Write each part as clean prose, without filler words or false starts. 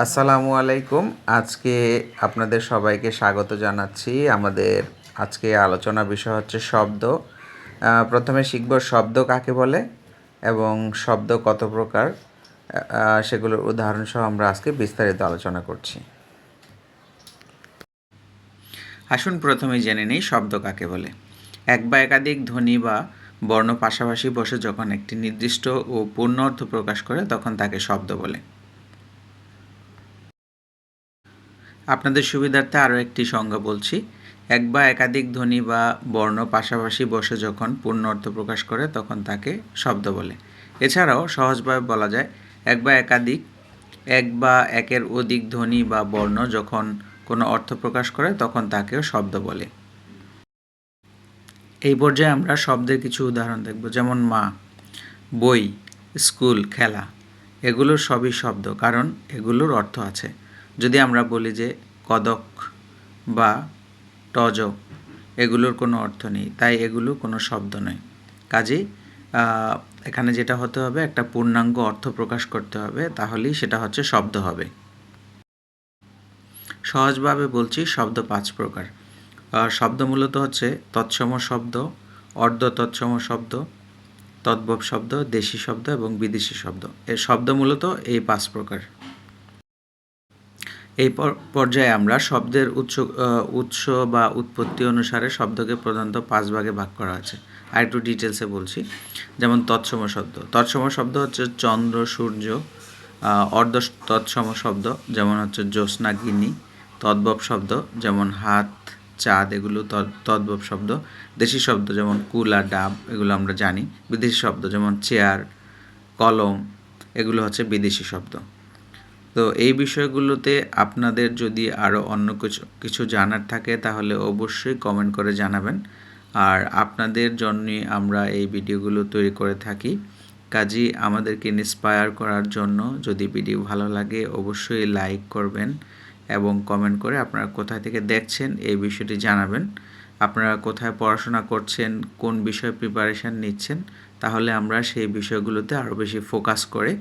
আসসালামু আলাইকুম। আজকে আপনাদের সবাইকে স্বাগত জানাচ্ছি। আমাদের আজকে আলোচনার বিষয় হচ্ছে শব্দ। প্রথমে শিখব শব্দ কাকে বলে এবং শব্দ কত প্রকার, সেগুলোর উদাহরণসহ আমরা আজকে বিস্তারিত আলোচনা করছি। আসুন প্রথমেই জেনে নিই শব্দ কাকে বলে। এক বা একাধিক ধ্বনি বা বর্ণ পাশাপাশি বসে যখন একটি নির্দিষ্ট ও পূর্ণ অর্থ প্রকাশ করে তখন তাকে শব্দ বলে। আপনাদের সুবিধার্থে আরও একটি সংজ্ঞা বলছি। এক বা একাধিক ধ্বনি বা বর্ণ পাশাপাশি বসে যখন পূর্ণ অর্থ প্রকাশ করে তখন তাকে শব্দ বলে। এছাড়াও সহজভাবে বলা যায় এক বা একের অধিক ধ্বনি বা বর্ণ যখন কোনো অর্থ প্রকাশ করে তখন তাকেও শব্দ বলে। এই পর্যায়ে আমরা শব্দের কিছু উদাহরণ দেখব, যেমন মা, বই, স্কুল, খেলা। এগুলোর সবই শব্দ, কারণ এগুলোর অর্থ আছে। যদি আমরা বলি যে কদক বা টজ, এগুলোর কোনো অর্থ নেই, তাই এগুলো কোনো শব্দ নয়। কাজেই এখানে যেটা হতে হবে, একটা পূর্ণাঙ্গ অর্থ প্রকাশ করতে হবে, তাহলেই সেটা হচ্ছে শব্দ হবে। সহজভাবে বলছি, শব্দ 5 প্রকার। শব্দ মূলত হচ্ছে তৎসম শব্দ, অর্ধ তৎসম শব্দ, তদ্ভব শব্দ, দেশি শব্দ এবং বিদেশি শব্দ। এর শব্দ মূলত এই 5 প্রকার। এই পর্যায়ে আমরা শব্দের উৎস বা উৎপত্তি অনুসারে শব্দকে প্রধানত 5 ভাগে ভাগ করা আছে। আর একটু ডিটেলসে বলছি। যেমন তৎসম শব্দ। তৎসম শব্দ হচ্ছে চন্দ্র, সূর্য। অর্ধ তৎসম শব্দ যেমন হচ্ছে জ্যোৎস্না, গিনি। তদ্ভব শব্দ যেমন হাত, চাঁদ, এগুলো তদ্ভব শব্দ। দেশি শব্দ যেমন কুলা, ডাব, এগুলো আমরা জানি। বিদেশি শব্দ যেমন চেয়ার, কলম, এগুলো হচ্ছে বিদেশি শব্দ। তো এই বিষয়গুলোতে আপনাদের যদি আরও অন্য কিছু জানার থাকে তাহলে অবশ্যই কমেন্ট করে জানাবেন। আর আপনাদের জন্যই আমরা এই ভিডিওগুলো তৈরি করে থাকি। কাজেই আমাদেরকে ইন্সপায়ার করার জন্য যদি ভিডিও ভালো লাগে অবশ্যই লাইক করবেন এবং কমেন্ট করে আপনারা কোথা থেকে দেখছেন এই বিষয়টি জানাবেন। আপনারা কোথায় পড়াশোনা করছেন, কোন বিষয়ে প্রিপারেশান নিচ্ছেন, তাহলে আমরা সেই বিষয়গুলোতে আরও বেশি ফোকাস করে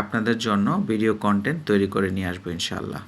আপনাদের জন্য ভিডিও কন্টেন্ট তৈরি করে নিয়ে আসবো ইনশাআল্লাহ।